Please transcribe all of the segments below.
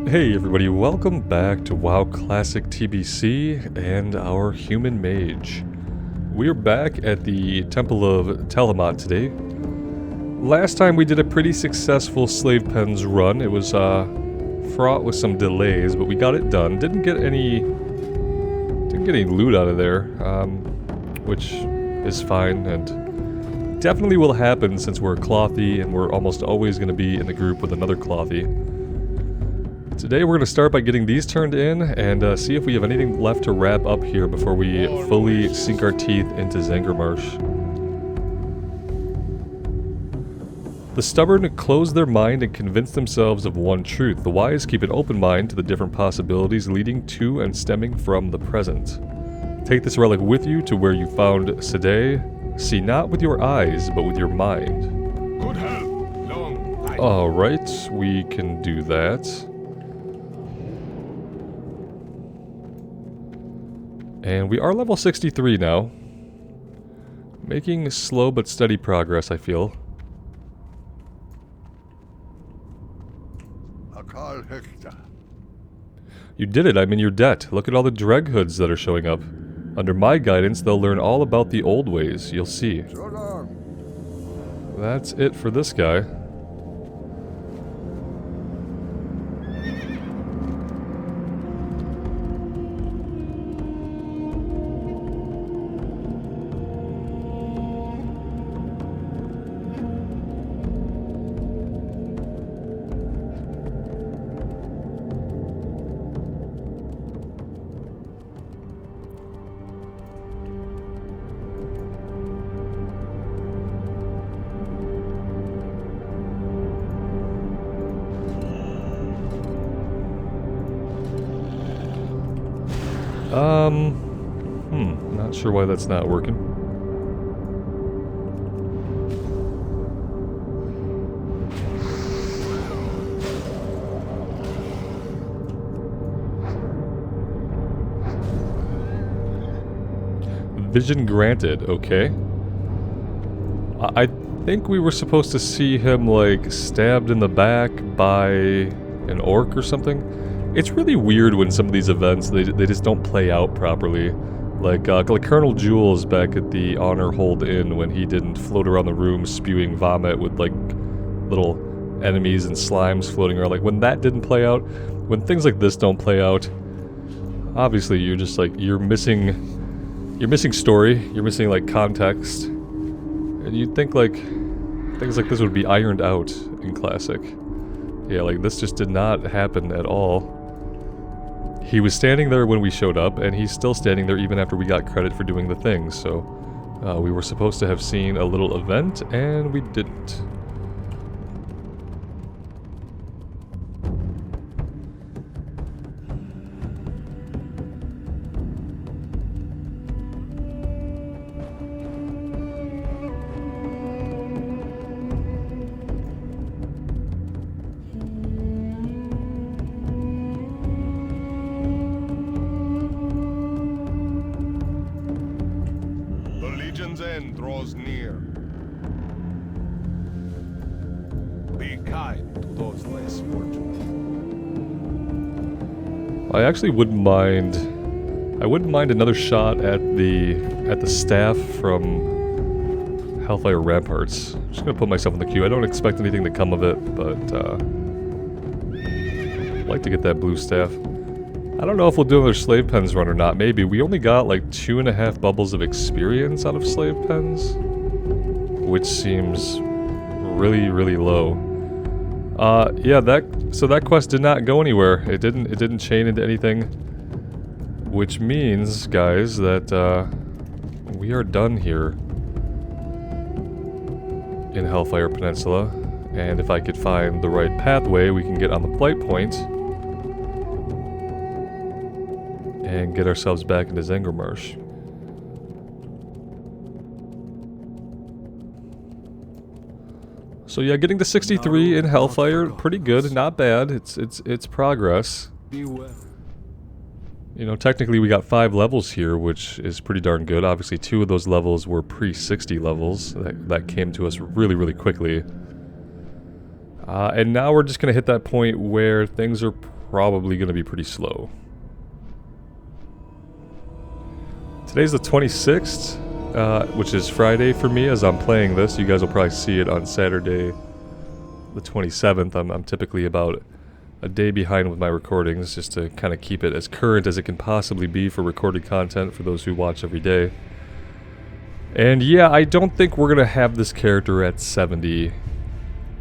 Hey everybody, welcome back to WoW Classic TBC and our Human Mage. We're back at the Temple of Tiamat today. Last time we did a pretty successful slave pens run. It was fraught with some delays, but we got it done. Didn't get any loot out of there, which is fine and definitely will happen since we're a clothy and we're almost always going to be in the group with another clothy. Today we're going to start by getting these turned in and see if we have anything left to wrap up here before we fully sink our teeth into Zangarmarsh. The stubborn close their mind and convince themselves of one truth. The wise keep an open mind to the different possibilities leading to and stemming from the present. Take this relic with you to where you found Sede. See not with your eyes, but with your mind. Good help. Long. Alright, we can do that. And we are level 63 now. Making slow but steady progress, I feel. You did it, I'm in your debt. Look at all the dreg hoods that are showing up. Under my guidance, they'll learn all about the old ways, you'll see. That's it for this guy. Not sure why that's not working. Vision granted, okay. I think we were supposed to see him, like, stabbed in the back by an orc or something. It's really weird when some of these events, they just don't play out properly. Like Colonel Jules back at the Honor Hold Inn when he didn't float around the room spewing vomit with, like, little enemies and slimes floating around. Like, when that didn't play out, when things like this don't play out, obviously you're just, like, you're missing story, you're missing, like, context. And you'd think, like, things like this would be ironed out in Classic. Yeah, like, this just did not happen at all. He was standing there when we showed up, and he's still standing there even after we got credit for doing the thing, so we were supposed to have seen a little event, and we didn't. End draws near. Be kind to those less fortunate. I actually wouldn't mind. I wouldn't mind another shot at the staff from Hellfire Ramparts. I'm just gonna put myself in the queue. I don't expect anything to come of it, but I'd like to get that blue staff. I don't know if we'll do another slave pens run or not. Maybe. We only got like 2.5 bubbles of experience out of slave pens, which seems really, really low. Yeah, so that quest did not go anywhere. It didn't chain into anything, which means, guys, that we are done here in Hellfire Peninsula. And if I could find the right pathway, we can get on the flight point and get ourselves back into Zangarmarsh. So yeah, getting to 63 in Hellfire, pretty good, not bad. It's progress. You know, technically we got 5 levels here, which is pretty darn good. Obviously 2 of those levels were pre-60 levels. That came to us really, really quickly. And now we're just going to hit that point where things are probably going to be pretty slow. Today's the 26th, which is Friday for me as I'm playing this. You guys will probably see it on Saturday, the 27th. I'm typically about a day behind with my recordings, just to kind of keep it as current as it can possibly be for recorded content for those who watch every day. And yeah, I don't think we're going to have this character at 70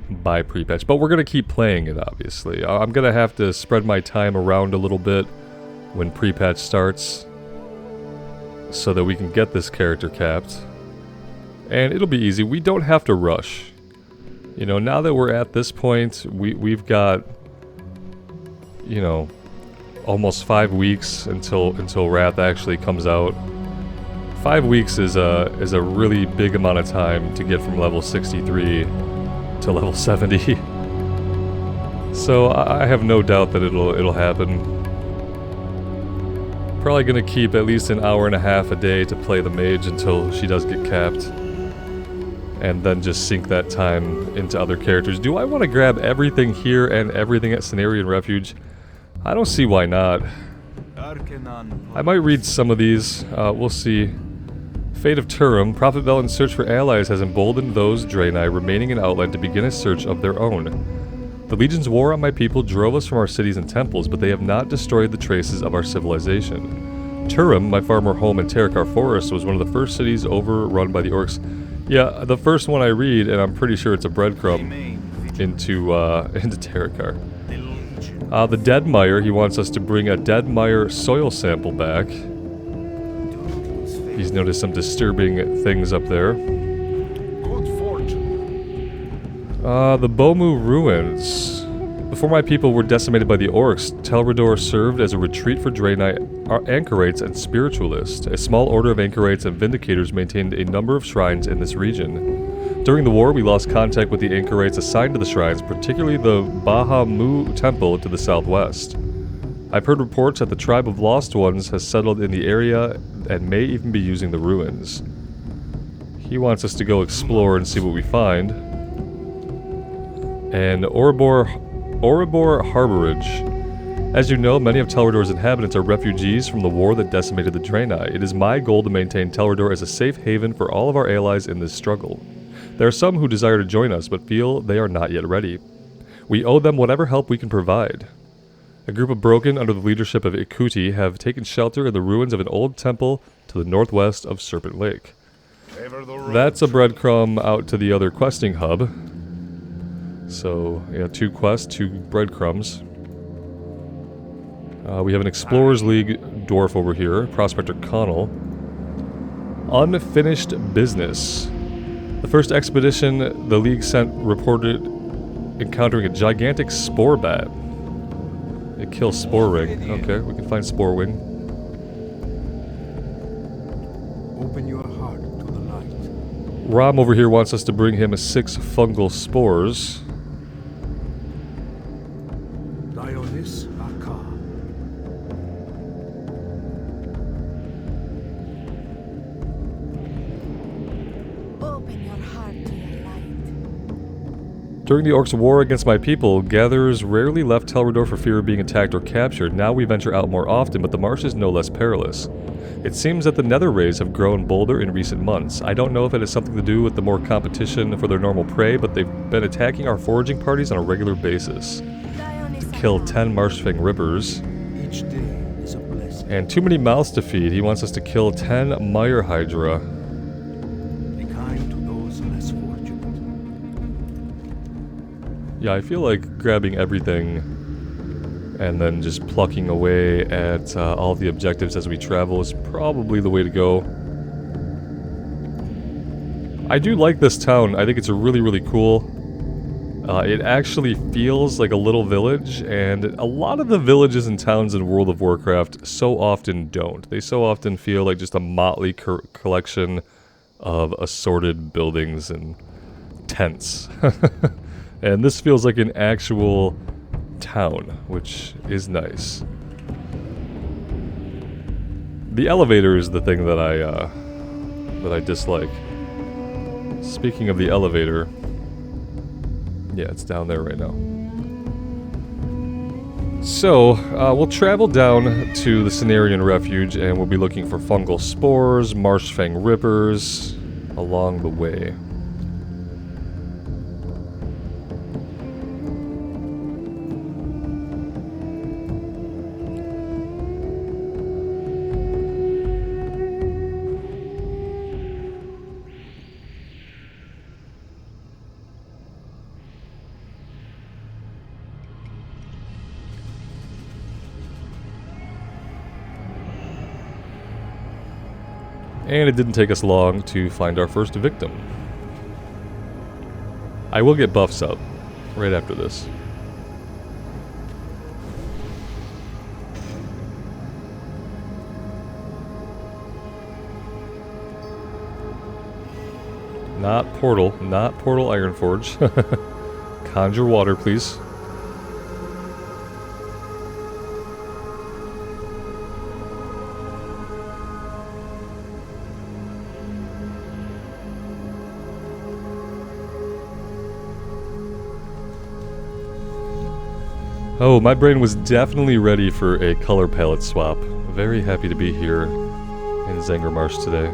by pre-patch, but we're going to keep playing it, obviously. I'm going to have to spread my time around a little bit when pre-patch starts so that we can get this character capped. And it'll be easy. We don't have to rush. You know, now that we're at this point, we've got, you know, almost 5 weeks until Wrath actually comes out. 5 weeks is a really big amount of time to get from level 63 to level 70. So I have no doubt that it'll happen. Probably gonna keep at least an hour and a half a day to play the mage until she does get capped. And then just sink that time into other characters. Do I want to grab everything here and everything at Cenarian Refuge? I don't see why not. I might read some of these. We'll see. Fate of Turum. Prophet Velen's search for allies has emboldened those Draenei remaining in Outland to begin a search of their own. The Legion's war on my people drove us from our cities and temples, but they have not destroyed the traces of our civilization. Turum, my former home in Terakar Forest, was one of the first cities overrun by the orcs. Yeah, the first one I read, and I'm pretty sure it's a breadcrumb into Terakar. The Dead Mire, he wants us to bring a Dead Mire soil sample back. He's noticed some disturbing things up there. The Bomu Ruins. Before my people were decimated by the orcs, Telrador served as a retreat for Draenei anchorites and spiritualists. A small order of anchorites and vindicators maintained a number of shrines in this region. During the war, we lost contact with the anchorites assigned to the shrines, particularly the Bahamu Temple to the southwest. I've heard reports that the tribe of Lost Ones has settled in the area and may even be using the ruins. He wants us to go explore and see what we find. And Oribor Harborage. As you know, many of Telrador's inhabitants are refugees from the war that decimated the Draenei. It is my goal to maintain Telrador as a safe haven for all of our allies in this struggle. There are some who desire to join us, but feel they are not yet ready. We owe them whatever help we can provide. A group of Broken, under the leadership of Ikuti, have taken shelter in the ruins of an old temple to the northwest of Serpent Lake. That's a breadcrumb out to the other questing hub. So, yeah, 2 quests, 2 breadcrumbs. We have an Explorers League dwarf over here, Prospector Connell. Unfinished business. The first expedition the League sent reported encountering a gigantic spore bat. It kills Spore Ring. Okay, we can find Spore Wing. Open your heart to the light. Rom over here wants us to bring him 6 fungal spores. Dionis Aka. Open your heart to your light. During the Orcs' war against my people, gatherers rarely left Telrador for fear of being attacked or captured. Now we venture out more often, but the marsh is no less perilous. It seems that the nether rays have grown bolder in recent months. I don't know if it has something to do with the more competition for their normal prey, but they've been attacking our foraging parties on a regular basis. To kill 10 Marshfang Rippers. Each day is a blessing. And too many mouths to feed. He wants us to kill 10 Mire Hydra. Be kind to those less fortunate. Yeah, I feel like grabbing everything and then just plucking away at all the objectives as we travel is probably the way to go. I do like this town. I think it's really, really cool. It actually feels like a little village, and a lot of the villages and towns in World of Warcraft so often don't. They so often feel like just a motley collection of assorted buildings and tents. And this feels like an actual town, which is nice. The elevator is the thing that I dislike. Speaking of the elevator, yeah, it's down there right now. So, we'll travel down to the Cenarian Refuge and we'll be looking for fungal spores, marshfang rippers along the way. And it didn't take us long to find our first victim. I will get buffs up right after this. Not portal Ironforge. Conjure water, please. Oh, my brain was definitely ready for a color palette swap. Very happy to be here in Zangermarsh today.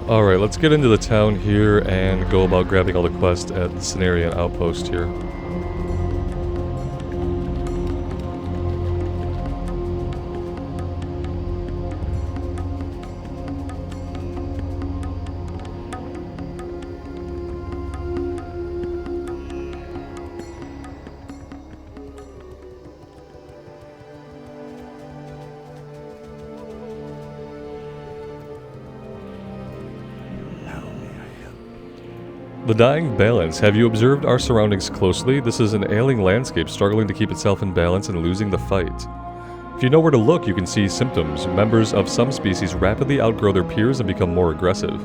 Alright, let's get into the town here and go about grabbing all the quests at the Cenarian outpost here. The Dying Balance. Have you observed our surroundings closely? This is an ailing landscape struggling to keep itself in balance and losing the fight. If you know where to look, you can see symptoms. Members of some species rapidly outgrow their peers and become more aggressive.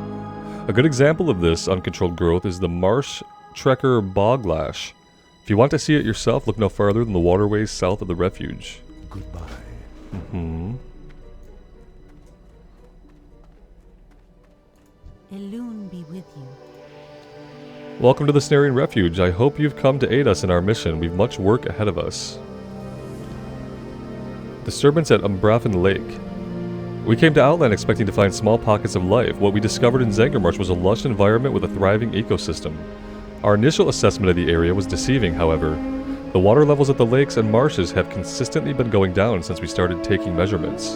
A good example of this uncontrolled growth is the Marsh Trekker Boglash. If you want to see it yourself, look no farther than the waterways south of the refuge. Goodbye. Elune be with you. Welcome to the Cenarian Refuge. I hope you've come to aid us in our mission. We've much work ahead of us. Disturbance at Umbrafen Lake. We came to Outland expecting to find small pockets of life. What we discovered in Zangermarsh was a lush environment with a thriving ecosystem. Our initial assessment of the area was deceiving, however. The water levels at the lakes and marshes have consistently been going down since we started taking measurements.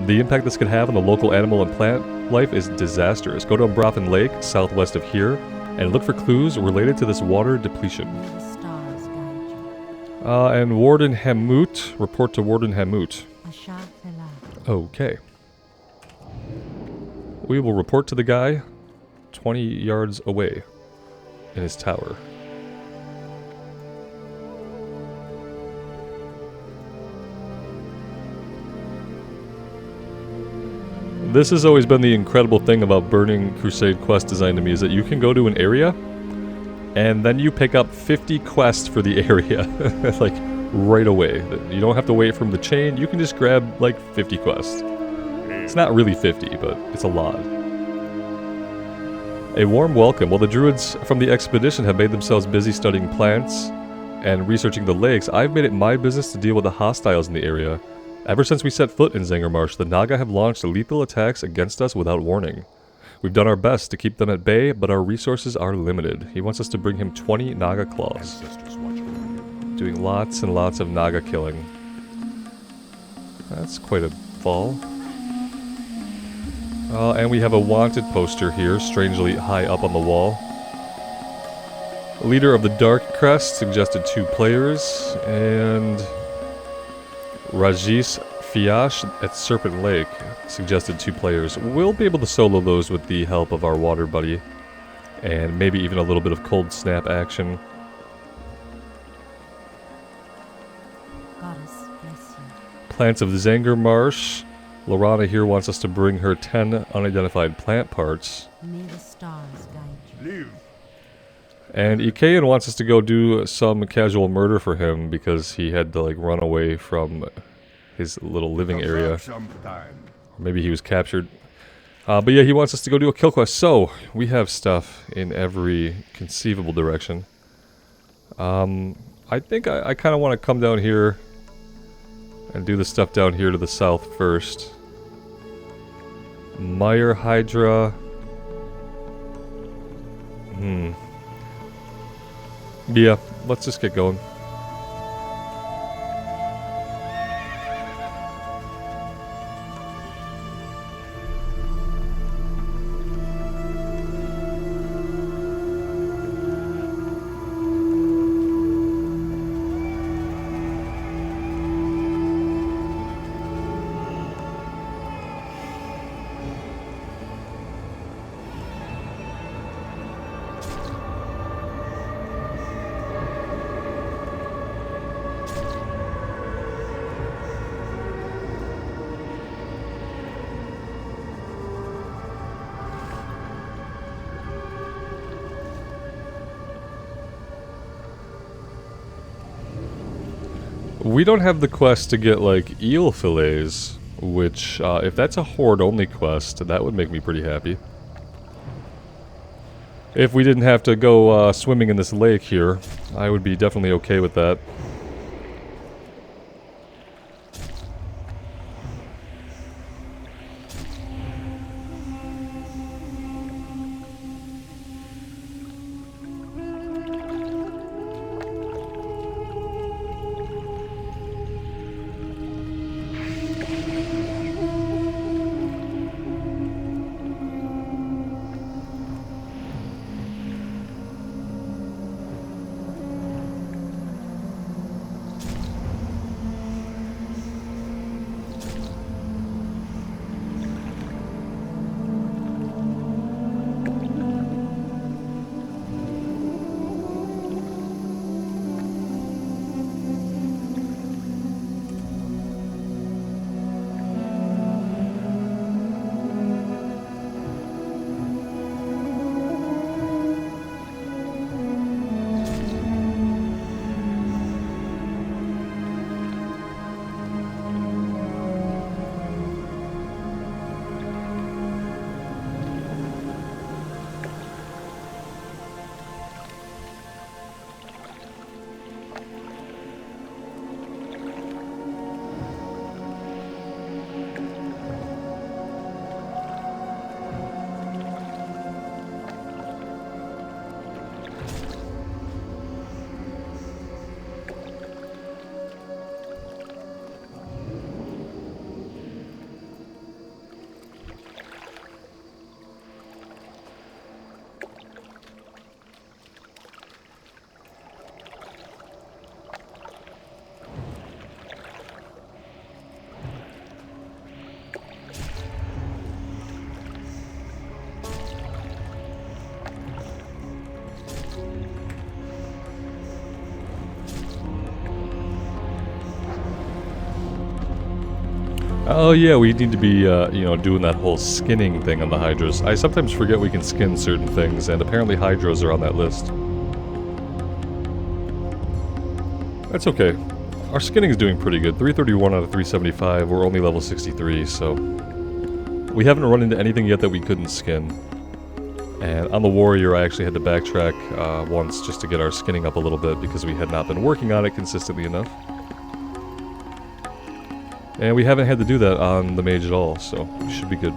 The impact this could have on the local animal and plant life is disastrous. Go to Umbrafen Lake, southwest of here, and look for clues related to this water depletion. The stars guide you. And Warden Hamut, report to Warden Hamut. A Okay. We will report to the guy 20 yards away in his tower. This has always been the incredible thing about Burning Crusade quest design to me, is that you can go to an area and then you pick up 50 quests for the area, like right away. You don't have to wait for them to chain, you can just grab like 50 quests. It's not really 50, but it's a lot. A warm welcome. While the druids from the expedition have made themselves busy studying plants and researching the lakes, I've made it my business to deal with the hostiles in the area. Ever since we set foot in Zangarmarsh, the Naga have launched lethal attacks against us without warning. We've done our best to keep them at bay, but our resources are limited. He wants us to bring him 20 Naga claws. Doing lots and lots of Naga killing. That's quite a fall. And we have a wanted poster here, strangely high up on the wall. Leader of the Dark Crest suggested 2 players, and Rajis Fiash at Serpent Lake suggested 2 players. We'll be able to solo those with the help of our water buddy, and maybe even a little bit of cold snap action. Goddess bless you. Plants of Zangarmarsh. Lorana here wants us to bring her 10 unidentified plant parts. May the stars guide you. Leave. And Ikean wants us to go do some casual murder for him because he had to like run away from his little living area. Or maybe he was captured. But yeah, he wants us to go do a kill quest. So, we have stuff in every conceivable direction. I think I kind of want to come down here and do the stuff down here to the south first. Mire Hydra. Yeah, let's just get going. We don't have the quest to get, like, eel fillets, which, if that's a horde-only quest, that would make me pretty happy. If we didn't have to go, swimming in this lake here, I would be definitely okay with that. Oh yeah, we need to be, you know, doing that whole skinning thing on the Hydras. I sometimes forget we can skin certain things, and apparently Hydras are on that list. That's okay. Our skinning is doing pretty good. 331 out of 375. We're only level 63, so... We haven't run into anything yet that we couldn't skin. And on the Warrior, I actually had to backtrack once just to get our skinning up a little bit because we had not been working on it consistently enough. And we haven't had to do that on the Mage at all, so we should be good.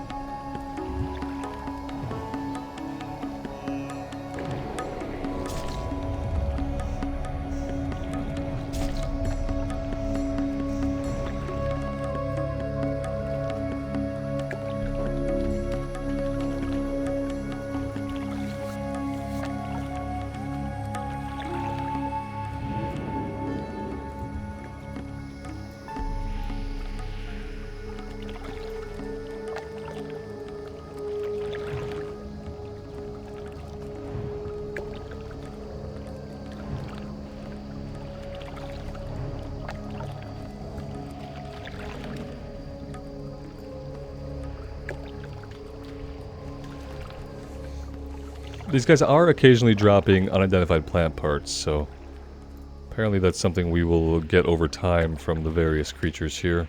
These guys are occasionally dropping unidentified plant parts, so apparently that's something we will get over time from the various creatures here.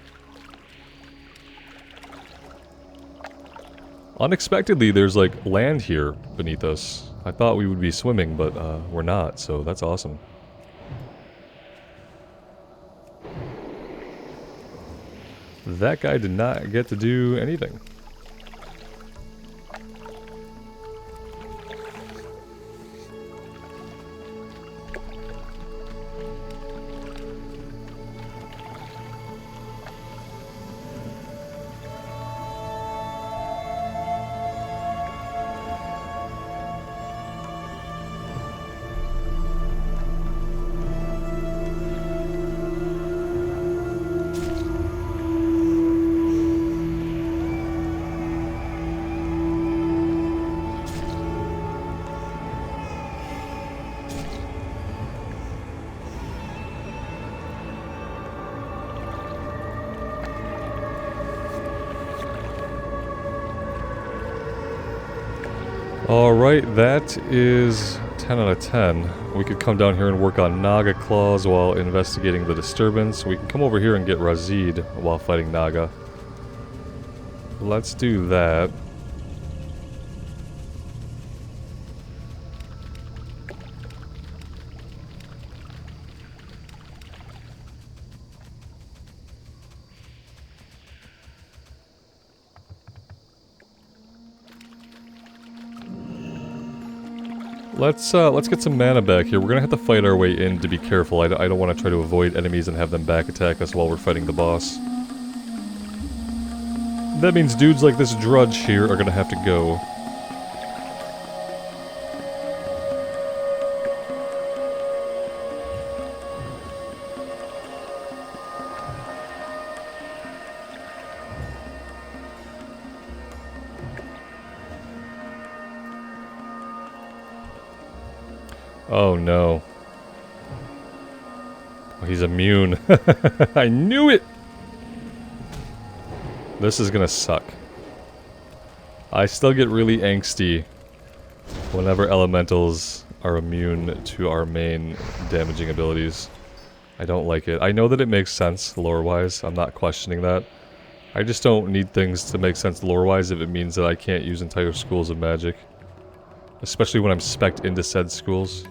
Unexpectedly, there's like land here beneath us. I thought we would be swimming, but we're not, so that's awesome. That guy did not get to do anything. Alright, that is 10 out of 10. We could come down here and work on Naga Claws while investigating the disturbance. We can come over here and get Razid while fighting Naga. Let's do that. Let's get some mana back here. We're gonna have to fight our way in to be careful. I don't want to try to avoid enemies and have them back attack us while we're fighting the boss. That means dudes like this Drudge here are gonna have to go. Oh no. Oh, he's immune. I knew it! This is gonna suck. I still get really angsty whenever elementals are immune to our main damaging abilities. I don't like it. I know that it makes sense lore-wise. I'm not questioning that. I just don't need things to make sense lore-wise if it means that I can't use entire schools of magic. Especially when I'm spec'd into said schools.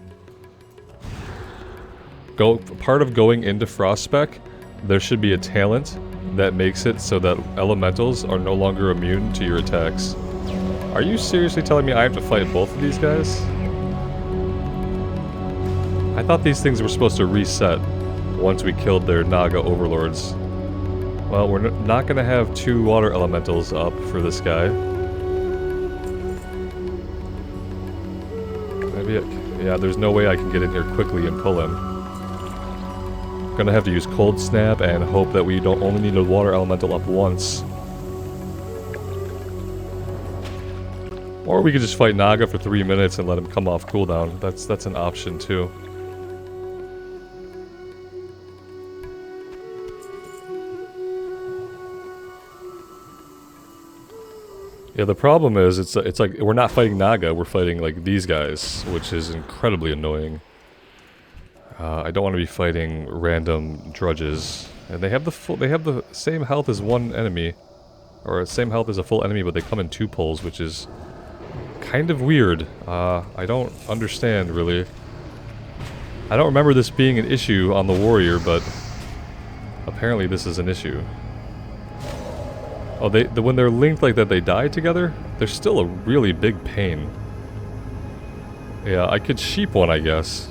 Part of going into Frostspec, there should be a talent that makes it so that elementals are no longer immune to your attacks. Are you seriously telling me I have to fight both of these guys? I thought these things were supposed to reset once we killed their Naga overlords. Well, we're not gonna have two water elementals up for this guy. Maybe yeah, there's no way I can get in here quickly and pull him. Gonna have to use Cold Snap and hope that we don't only need a water elemental up once. Or we could just fight Naga for 3 minutes and let him come off cooldown. That's an option too. Yeah, the problem is it's like we're not fighting Naga, we're fighting like these guys, which is incredibly annoying. I don't want to be fighting random drudges, and they have the same health as one enemy, or same health as a full enemy, but they come in 2 pulls, which is kind of weird. I don't understand really. I don't remember this being an issue on the warrior, but apparently this is an issue. Oh, when they're linked like that, they die together? They're still a really big pain. Yeah, I could sheep one, I guess.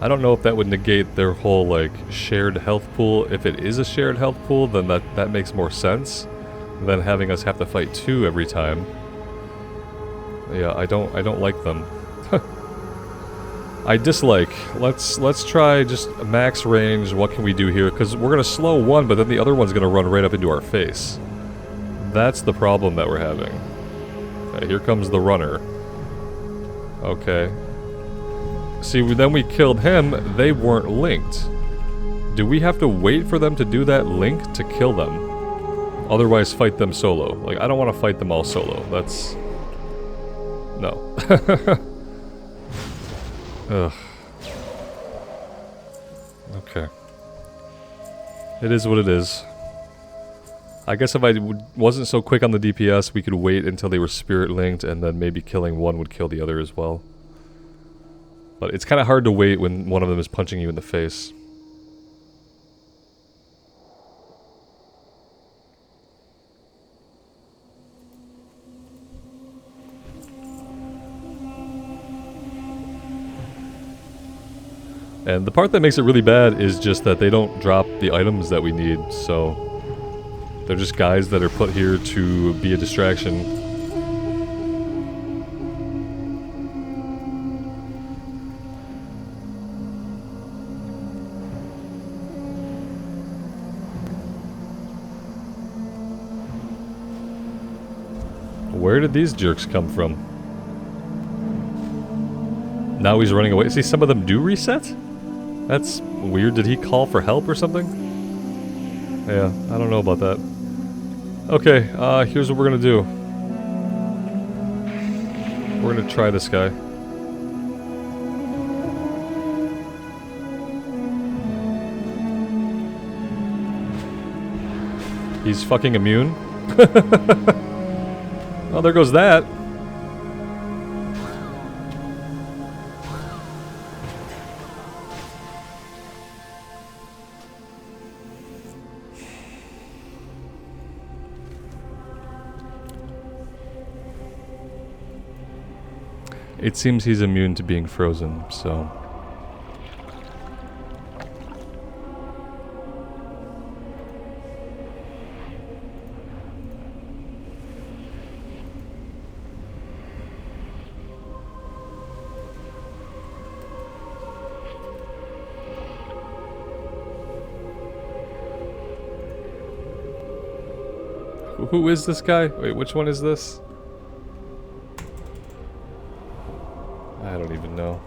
I don't know if that would negate their whole, like, shared health pool. If it is a shared health pool, then that makes more sense than having us have to fight 2 every time. Yeah, I don't like them. I dislike. Let's try just max range. What can we do here? Because we're gonna slow one, but then the other one's gonna run right up into our face. That's the problem that we're having. Okay, here comes the runner. Okay. See, then we killed him. They weren't linked. Do we have to wait for them to do that link to kill them? Otherwise, fight them solo. Like, I don't want to fight them all solo. That's... no. Ugh. Okay. It is what it is. I guess if I wasn't so quick on the DPS, we could wait until they were spirit linked, and then maybe killing one would kill the other as well. But it's kind of hard to wait when one of them is punching you in the face. And the part that makes it really bad is just that they don't drop the items that we need, so... they're just guys that are put here to be a distraction. Where did these jerks come from? Now he's running away. See, some of them do reset? That's weird. Did he call for help or something? Yeah, I don't know about that. Okay, here's what we're gonna do. We're gonna try this guy. He's fucking immune? Well, there goes that. It seems he's immune to being frozen, so... Who is this guy? Wait, which one is this? I don't even know.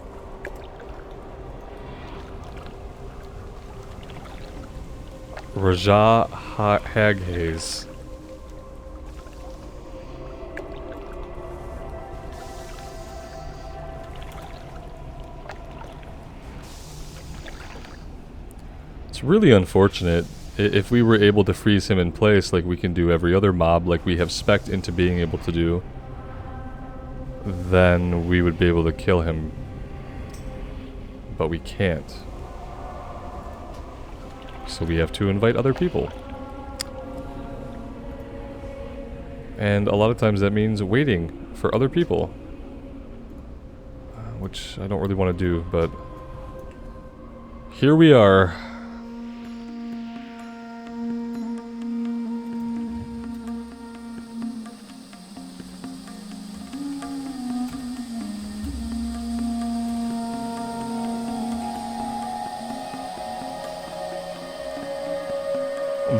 Raja Haghaze. It's really unfortunate. If we were able to freeze him in place like we can do every other mob, like we have spec'd into being able to do, then we would be able to kill him. But we can't. So we have to invite other people. And a lot of times that means waiting for other people. Which I don't really want to do, but... here we are.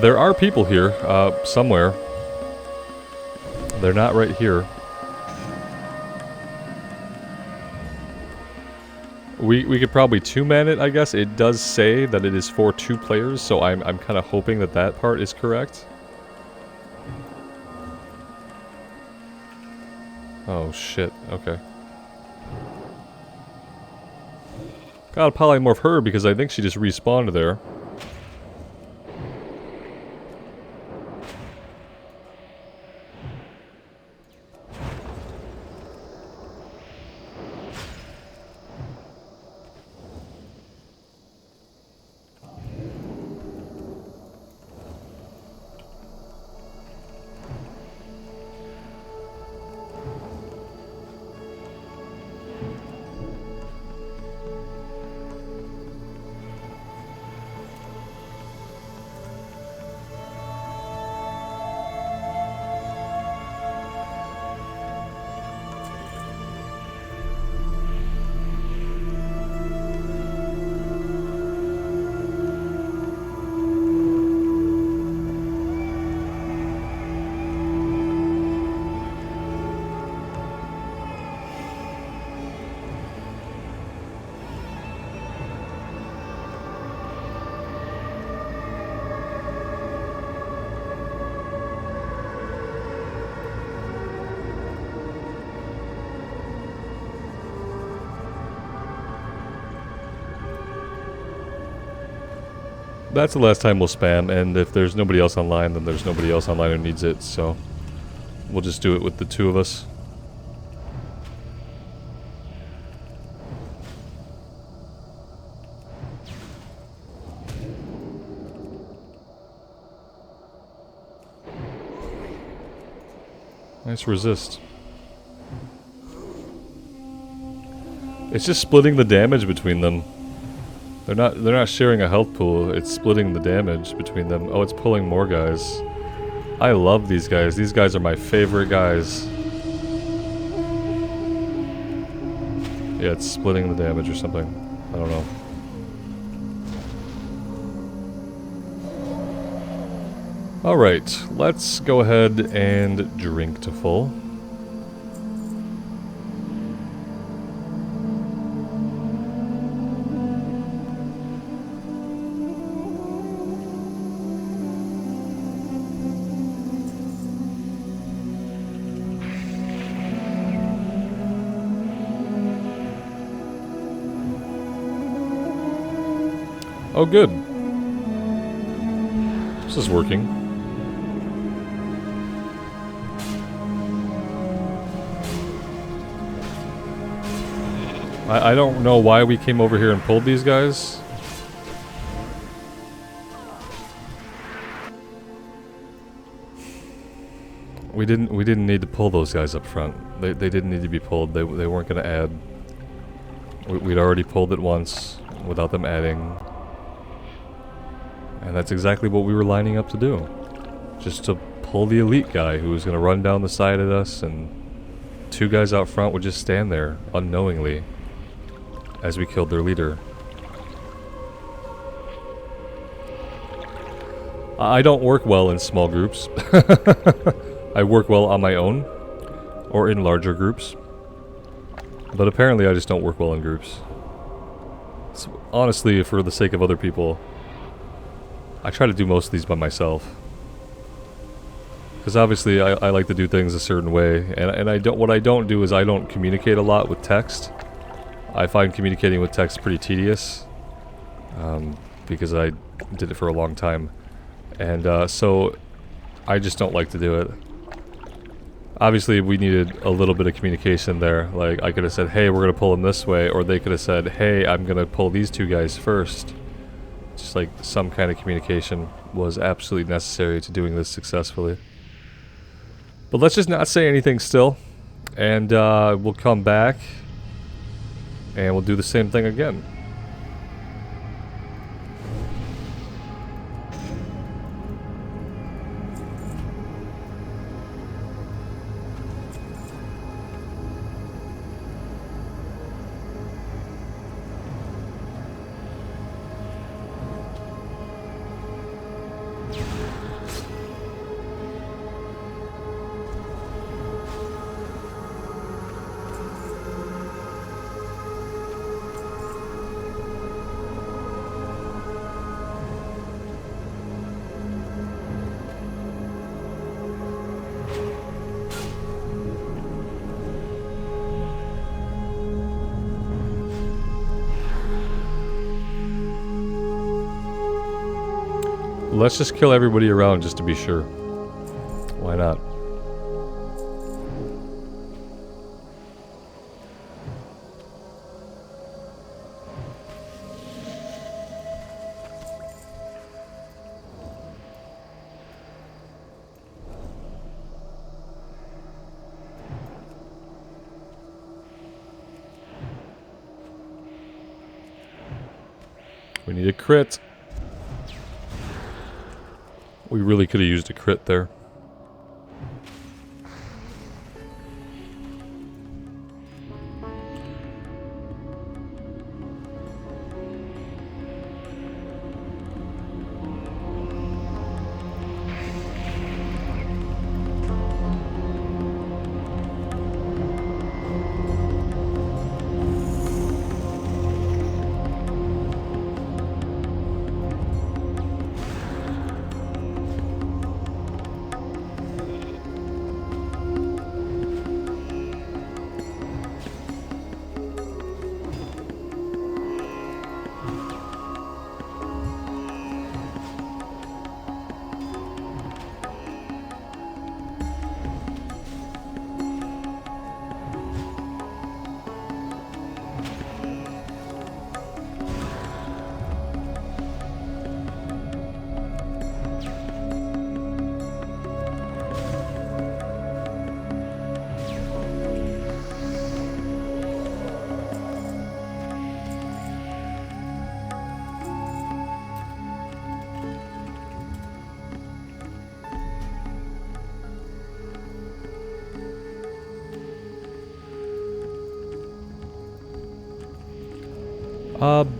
There are people here, somewhere. They're not right here. We could probably two-man it, I guess. It does say that it is for 2 players, so I'm kind of hoping that that part is correct. Oh shit, okay. Gotta polymorph her because I think she just respawned there. That's the last time we'll spam, and if there's nobody else online, then there's nobody else online who needs it, so we'll just do it with the two of us. Nice resist. It's just splitting the damage between them. They're not sharing a health pool, it's splitting the damage between them. Oh, it's pulling more guys. I love these guys. These guys are my favorite guys. Yeah, it's splitting the damage or something. I don't know. Alright, let's go ahead and drink to full. Oh, good. This is working. I don't know why we came over here and pulled these guys. We didn't need to pull those guys up front. They didn't need to be pulled. They weren't gonna add. We'd already pulled it once without them adding. And that's exactly what we were lining up to do. Just to pull the elite guy who was going to run down the side at us, and two guys out front would just stand there unknowingly as we killed their leader. I don't work well in small groups. I work well on my own or in larger groups. But apparently I just don't work well in groups. So honestly, for the sake of other people, I try to do most of these by myself. Because obviously I like to do things a certain way, and what I don't do is I don't communicate a lot with text. I find communicating with text pretty tedious. Because I did it for a long time. And so I just don't like to do it. Obviously we needed a little bit of communication there. Like I could have said, hey, we're going to pull them this way, or they could have said, hey, I'm going to pull these two guys first. Just like some kind of communication was absolutely necessary to doing this successfully. But let's just not say anything still, and we'll come back and we'll do the same thing again. let's just kill everybody around just to be sure. Why not? We need a crit. We really could have used a crit there.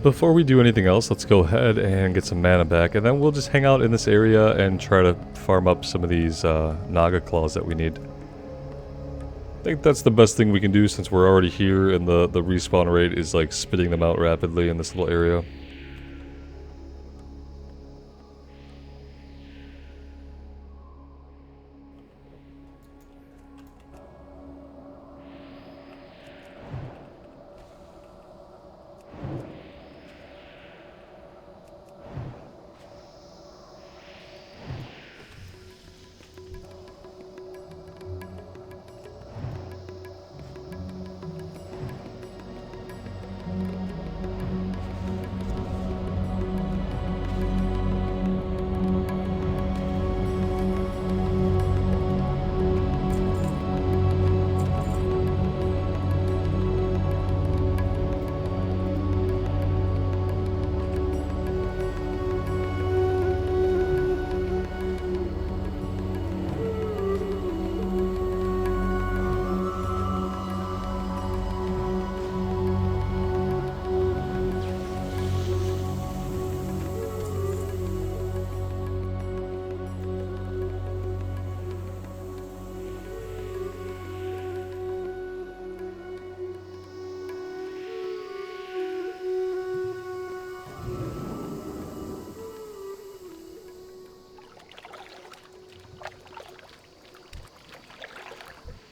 Before we do anything else, let's go ahead and get some mana back, and then we'll just hang out in this area and try to farm up some of these Naga claws that we need. I think that's the best thing we can do since we're already here and the respawn rate is like spitting them out rapidly in this little area.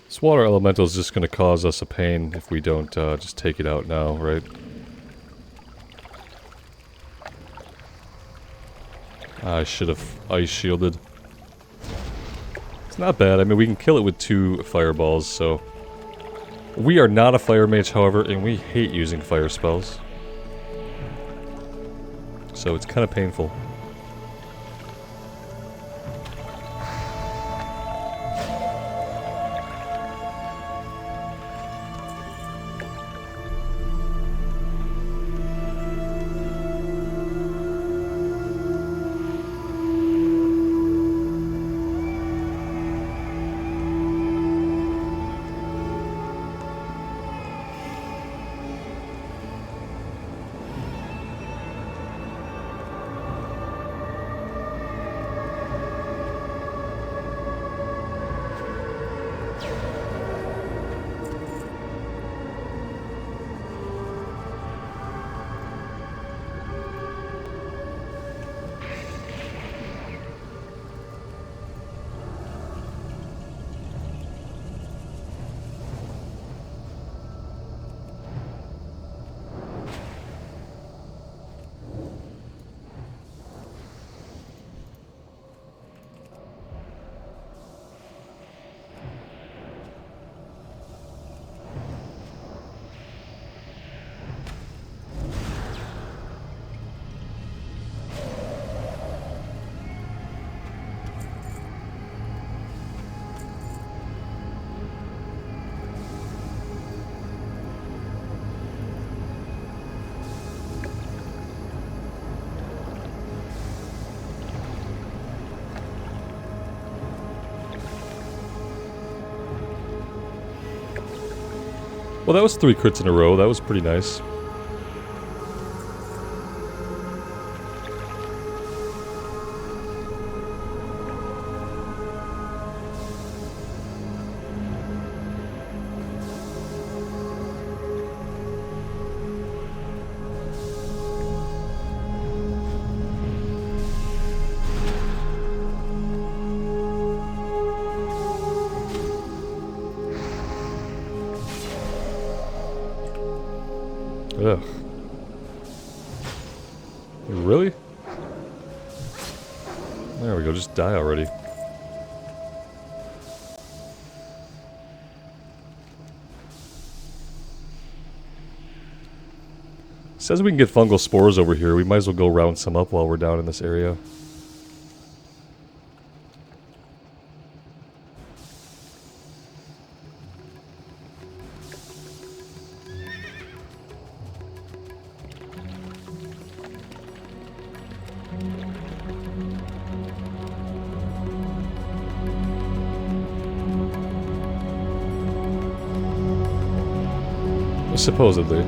This water elemental is just going to cause us a pain if we don't just take it out now, right? I should have ice shielded. It's not bad. I mean, we can kill it with 2 fireballs, so... We are not a fire mage, however, and we hate using fire spells. So it's kind of painful. Well, that was 3 crits in a row. That was pretty nice. Ugh. Really? There we go, just die already. Says we can get fungal spores over here. We might as well go round some up while we're down in this area. Supposedly.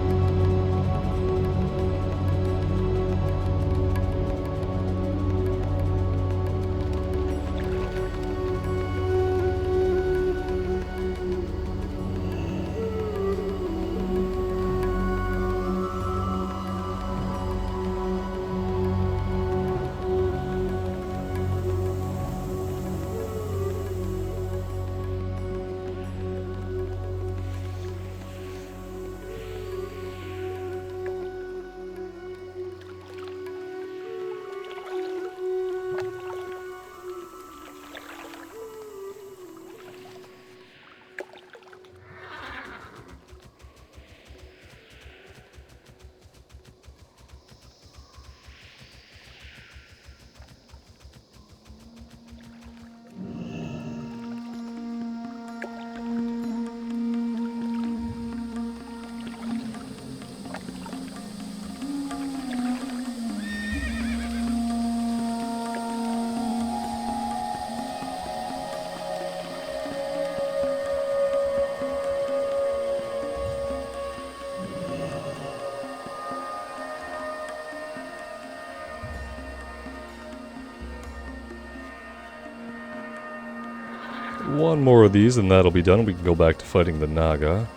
One more of these and that'll be done. We can go back to fighting the Naga.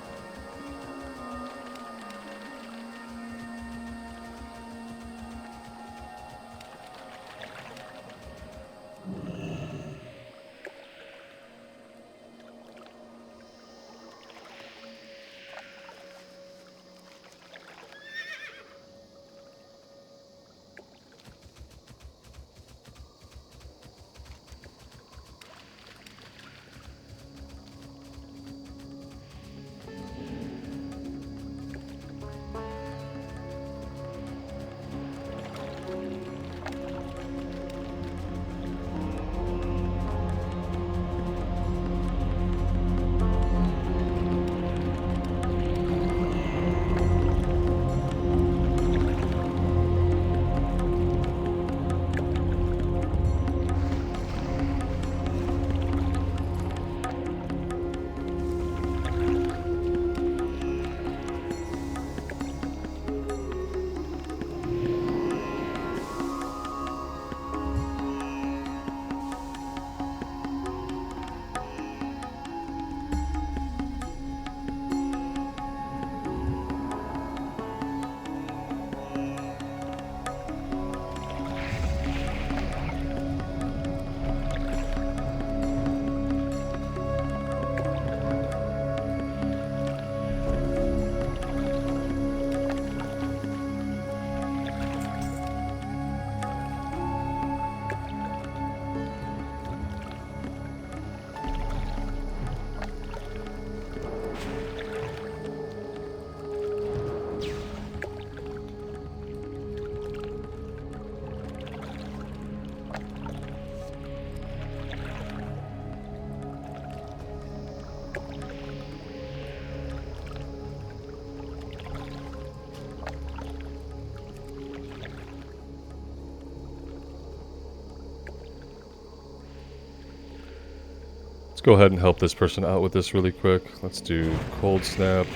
Let's go ahead and help this person out with this really quick. Let's do Cold Snap.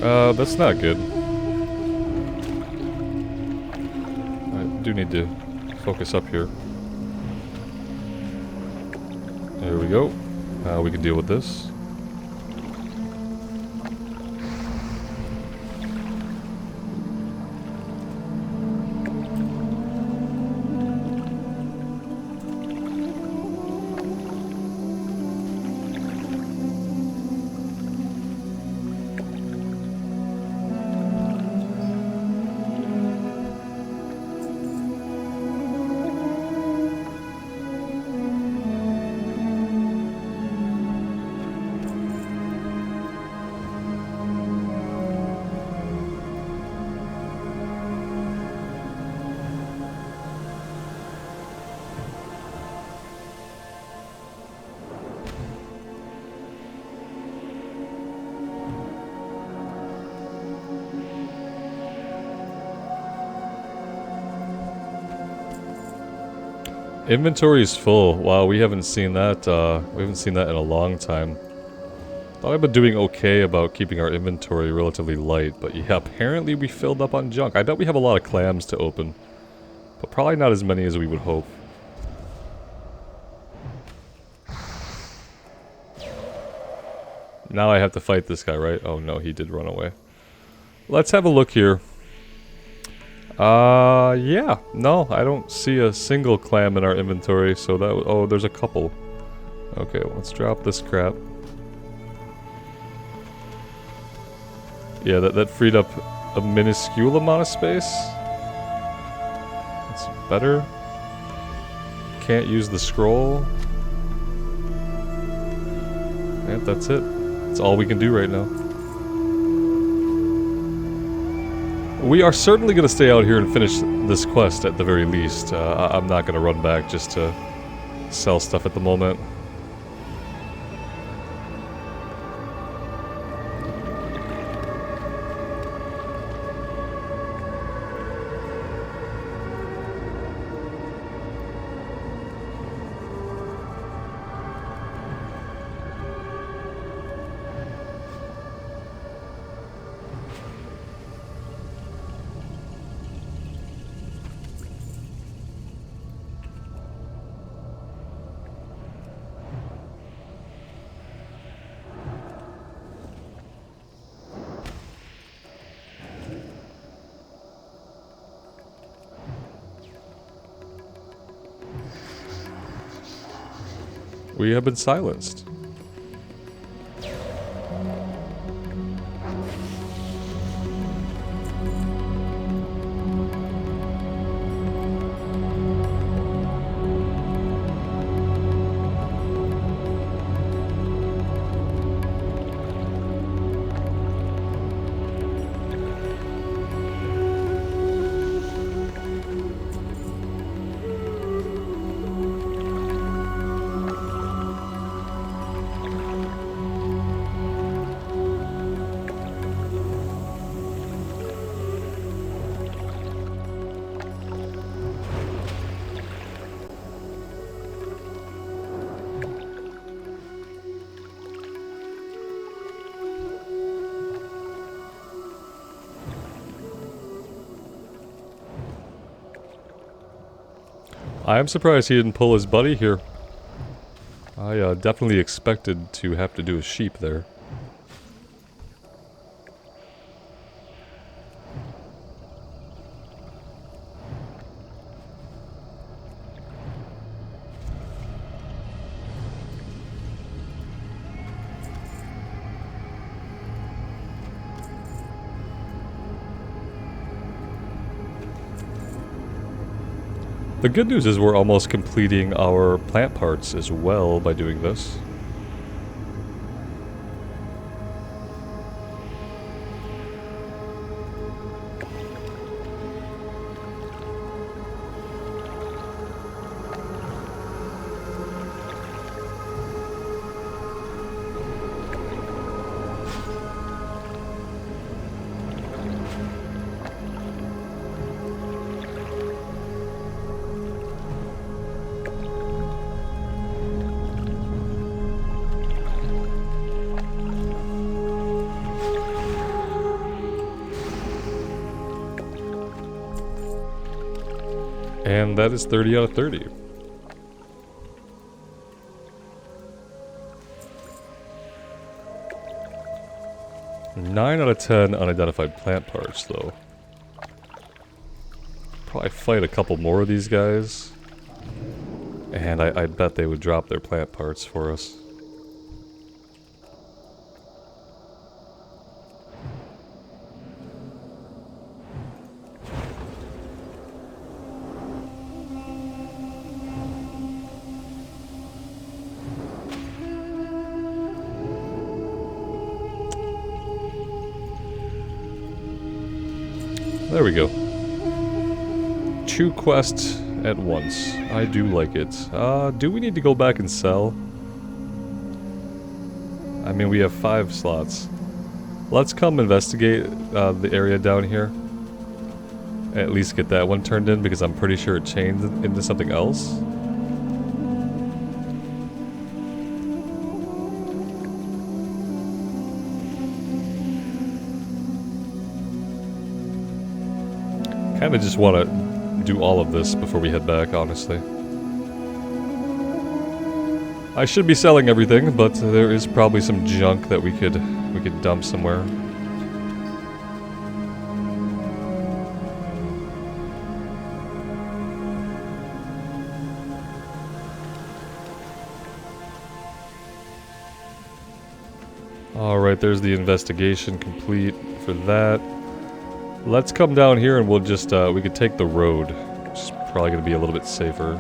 That's not good. I do need to focus up here. There we go. We can deal with this. Inventory is full. Wow, we haven't seen that. We haven't seen that in a long time. Thought I've been doing okay about keeping our inventory relatively light, but yeah, apparently we filled up on junk. I bet we have a lot of clams to open, but probably not as many as we would hope. Now I have to fight this guy, right? Oh no, he did run away. Let's have a look here. Yeah. No, I don't see a single clam in our inventory, so that... Oh, there's a couple. Okay, let's drop this crap. Yeah, that freed up a minuscule amount of space. That's better. Can't use the scroll. Yep, that's it. That's all we can do right now. We are certainly going to stay out here and finish this quest at the very least. I'm not going to run back just to sell stuff at the moment. We have been silenced. I am surprised he didn't pull his buddy here. I definitely expected to have to do a sheep there. The good news is we're almost completing our plant parts as well by doing this. And that is 30 out of 30. Nine out of 10 unidentified plant parts, though. Probably fight a couple more of these guys. And I bet they would drop their plant parts for us. There we go. 2 quests at once. I do like it. Do we need to go back and sell? I mean, we have 5 slots. Let's come investigate the area down here. At least get that one turned in, because I'm pretty sure it changed into something else. Kinda just want to do all of this before we head back, honestly. I should be selling everything, but there is probably some junk that we could dump somewhere. Alright, there's the investigation complete for that. Let's come down here and we'll just, we could take the road, which is probably going to be a little bit safer.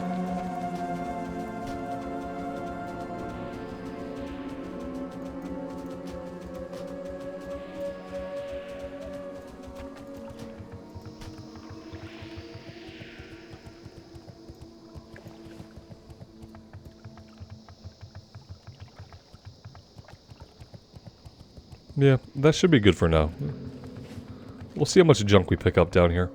Yeah, that should be good for now. We'll see how much junk we pick up down here.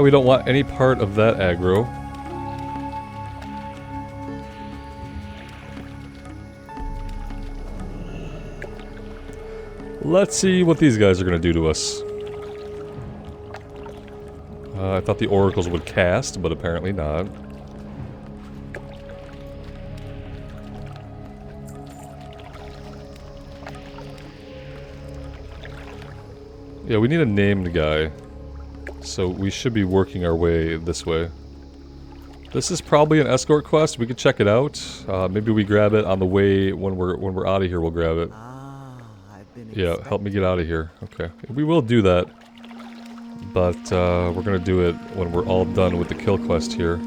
We don't want any part of that aggro. Let's see what these guys are going to do to us. I thought the oracles would cast, but apparently not. Yeah, we need a named guy. So we should be working our way this way. This is probably an escort quest. We could check it out. Maybe we grab it on the way when we're out of here. We'll grab it. Yeah, help me get out of here. Okay, we will do that, but we're gonna do it when we're all done with the kill quest here.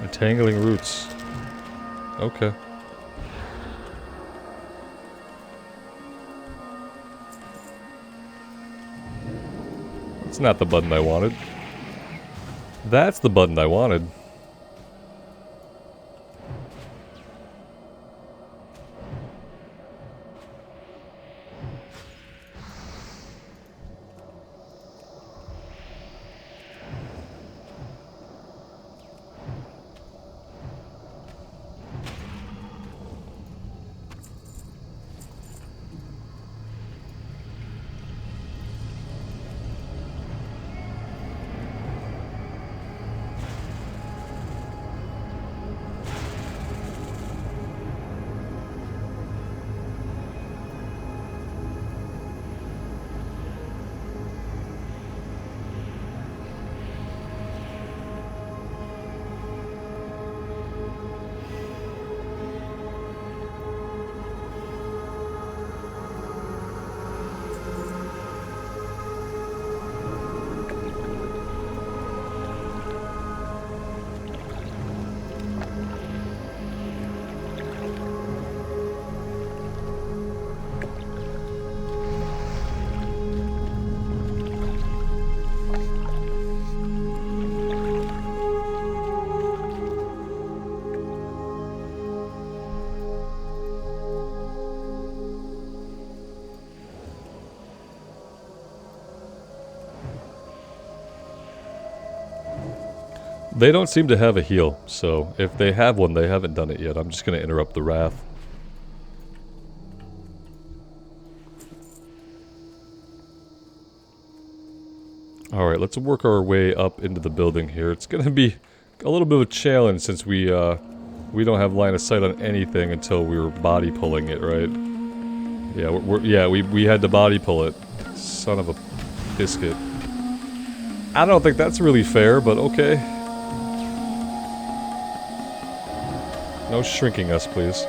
Entangling roots. Okay. That's not the button I wanted. That's the button I wanted. They don't seem to have a heal, so if they have one, they haven't done it yet. I'm just gonna interrupt the wrath. Alright, let's work our way up into the building here. It's gonna be a little bit of a challenge since we don't have line of sight on anything until we were body pulling it, right? Yeah, we had to body pull it. Son of a biscuit. I don't think that's really fair, but okay. No shrinking us, please.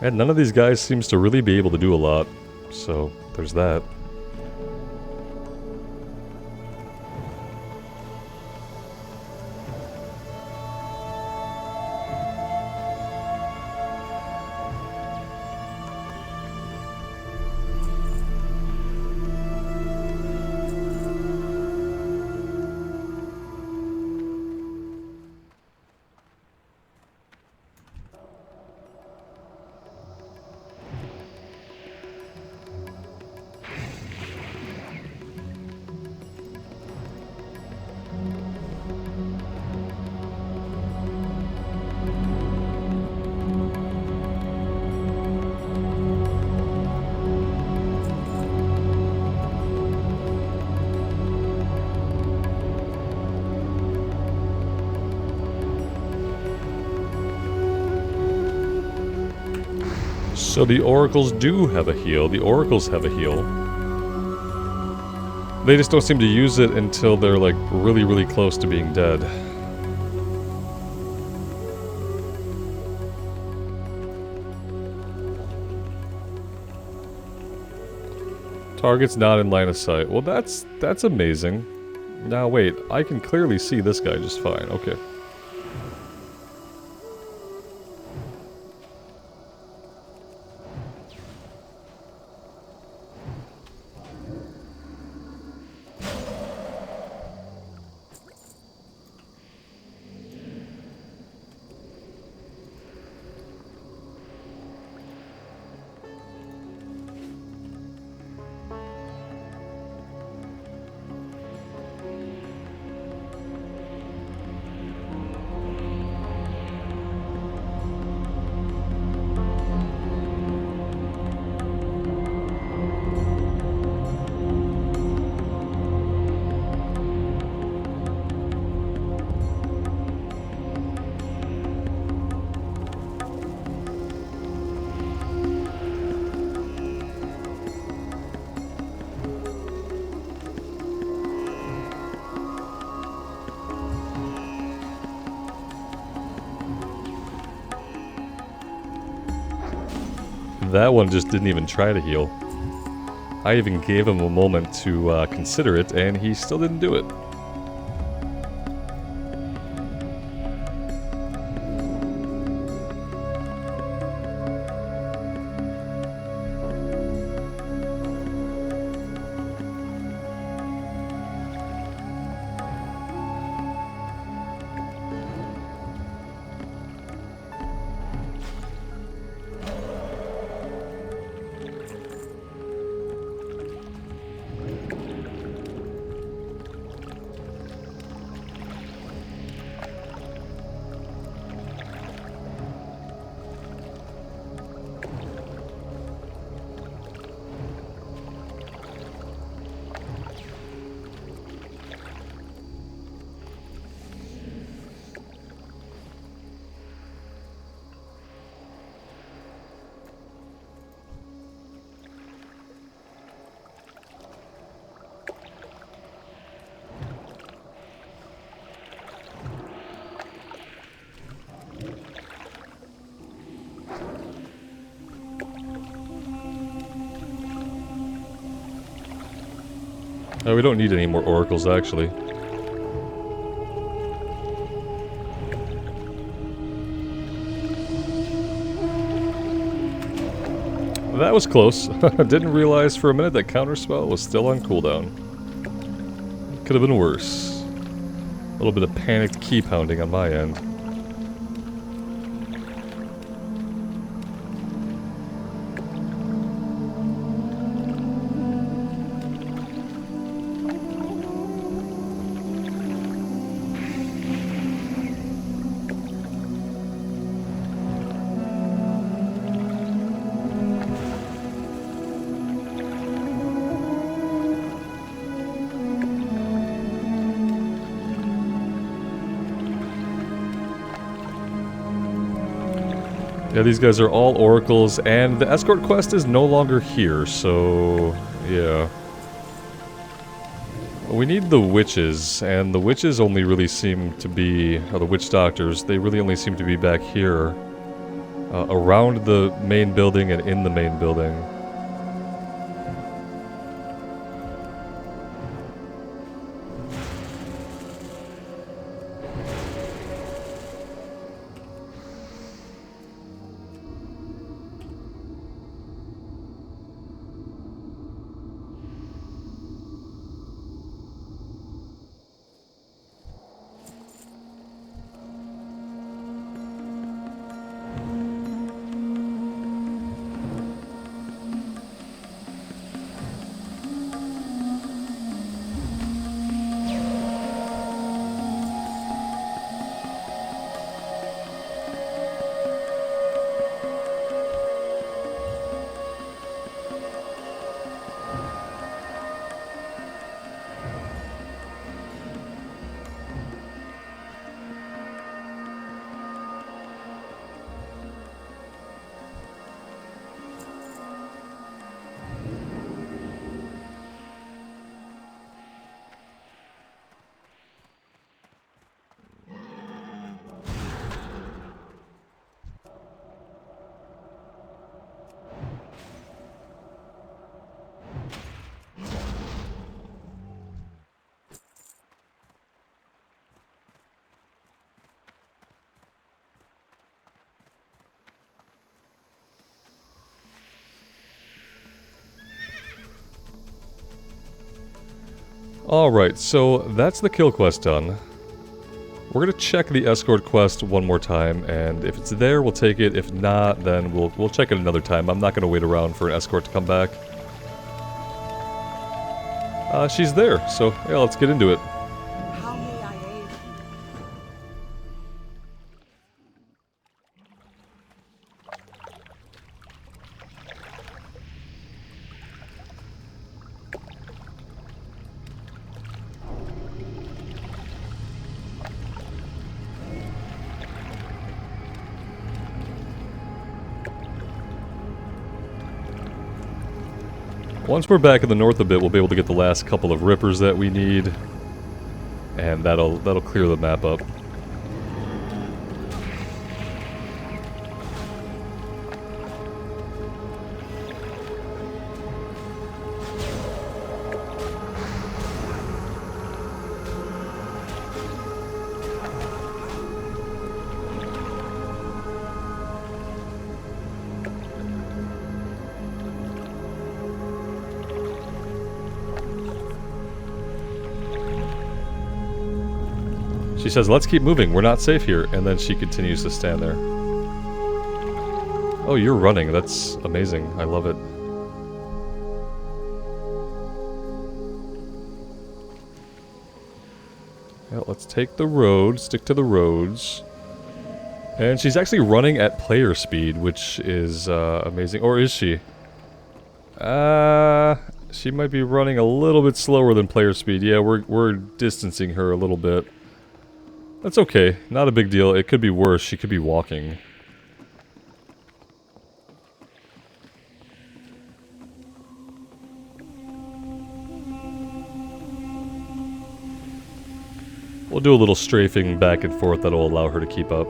And none of these guys seems to really be able to do a lot, so there's that. So the oracles do have a heal. The oracles have a heal. They just don't seem to use it until they're like really, really close to being dead. Target's not in line of sight. Well, that's amazing. Now wait, I can clearly see this guy just fine. Okay. That one just didn't even try to heal. I even gave him a moment to consider it, and he still didn't do it. We don't need any more oracles, actually. That was close. Didn't realize for a minute that counterspell was still on cooldown. Could have been worse. A little bit of panicked key pounding on my end. Yeah, these guys are all oracles, and the escort quest is no longer here, so yeah. We need the witches, and the witches only really seem to be, or the witch doctors, they really only seem to be back here. Around the main building and in the main building. Alright, so that's the kill quest done. We're gonna check the escort quest one more time, and if it's there, we'll take it. If not, then we'll check it another time. I'm not gonna wait around for an escort to come back. She's there, so yeah, let's get into it. How may I aid you? Once we're back in the north a bit, we'll be able to get the last couple of rippers that we need. And that'll clear the map up. She says, let's keep moving, we're not safe here, and then she continues to stand there. Oh, you're running, that's amazing, I love it. Yeah, let's take the road, stick to the roads. And she's actually running at player speed, which is amazing. Or is she? She might be running a little bit slower than player speed. Yeah, we're distancing her a little bit. That's okay, not a big deal. It could be worse, she could be walking. We'll do a little strafing back and forth that'll allow her to keep up.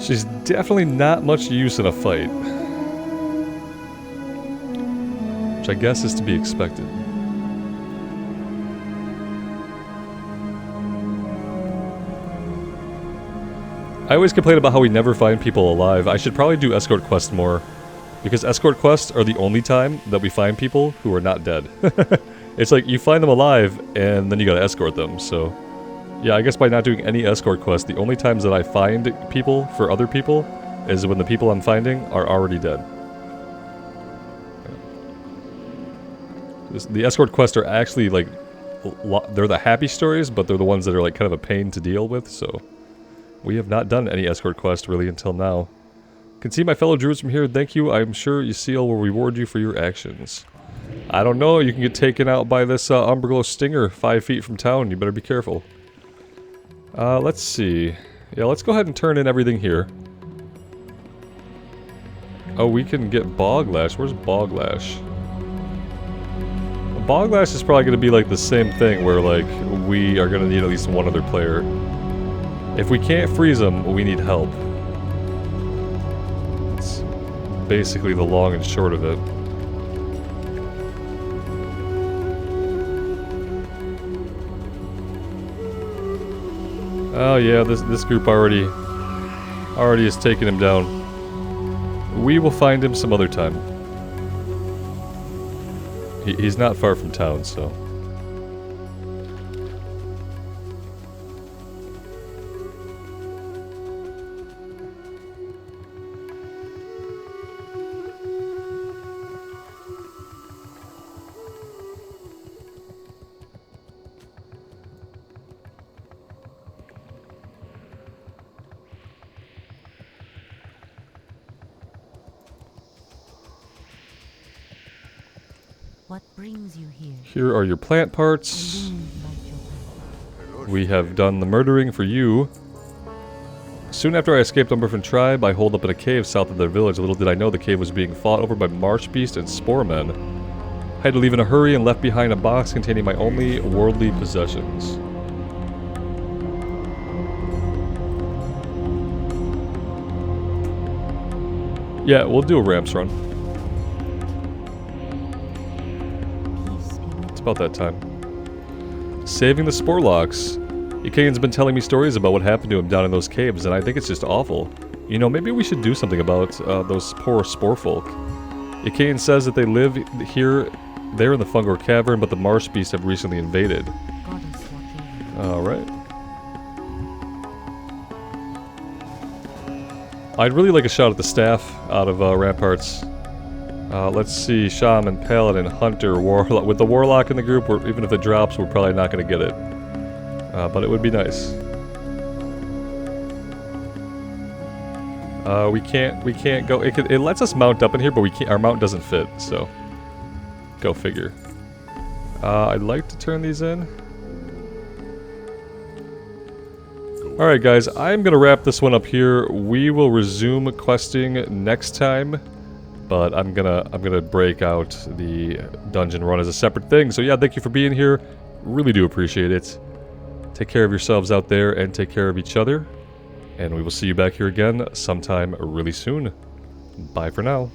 She's definitely not much use in a fight. Which I guess is to be expected. I always complain about how we never find people alive. I should probably do escort quests more. Because escort quests are the only time that we find people who are not dead. It's like, you find them alive, and then you gotta escort them, so... Yeah, I guess by not doing any escort quests, the only times that I find people for other people is when the people I'm finding are already dead. The escort quests are actually, like... They're the happy stories, but they're the ones that are, like, kind of a pain to deal with, so... We have not done any escort quest really until now. Can see my fellow druids from here. Thank you. I'm sure Yasiel will reward you for your actions. I don't know. You can get taken out by this Umberglow Stinger 5 feet from town. You better be careful. Let's see. Yeah, let's go ahead and turn in everything here. Oh, we can get Boglash. Where's Boglash? Boglash is probably going to be like the same thing where like we are going to need at least one other player. If we can't freeze them, we need help. It's basically the long and short of it. Oh yeah, this group already has taken him down. We will find him some other time. He's not far from town, so... What brings you here? Here are your plant parts. Illumined like your path. We have done the murdering for you. Soon after I escaped Umberfin tribe, I holed up in a cave south of their village. Little did I know the cave was being fought over by marsh beast and spore men. I had to leave in a hurry and left behind a box containing my only worldly possessions. Yeah, we'll do a ramps run. It's about that time. Saving the Sporelocks. Ikane's been telling me stories about what happened to him down in those caves, and I think it's just awful. You know, maybe we should do something about those poor spore folk. Ikane says that they live here, there in the Fungor Cavern, but the marsh beasts have recently invaded. Alright. I'd really like a shot at the staff out of Ramparts. Let's see, Shaman, Paladin, Hunter, Warlock. With the Warlock in the group, even if it drops, we're probably not going to get it. But it would be nice. We can't go. It lets us mount up in here, but we can't. Our mount doesn't fit. So, go figure. I'd like to turn these in. All right, guys. I'm gonna wrap this one up here. We will resume questing next time. But I'm gonna break out the dungeon run as a separate thing. So yeah, thank you for being here. Really do appreciate it. Take care of yourselves out there and take care of each other. And we will see you back here again sometime really soon. Bye for now.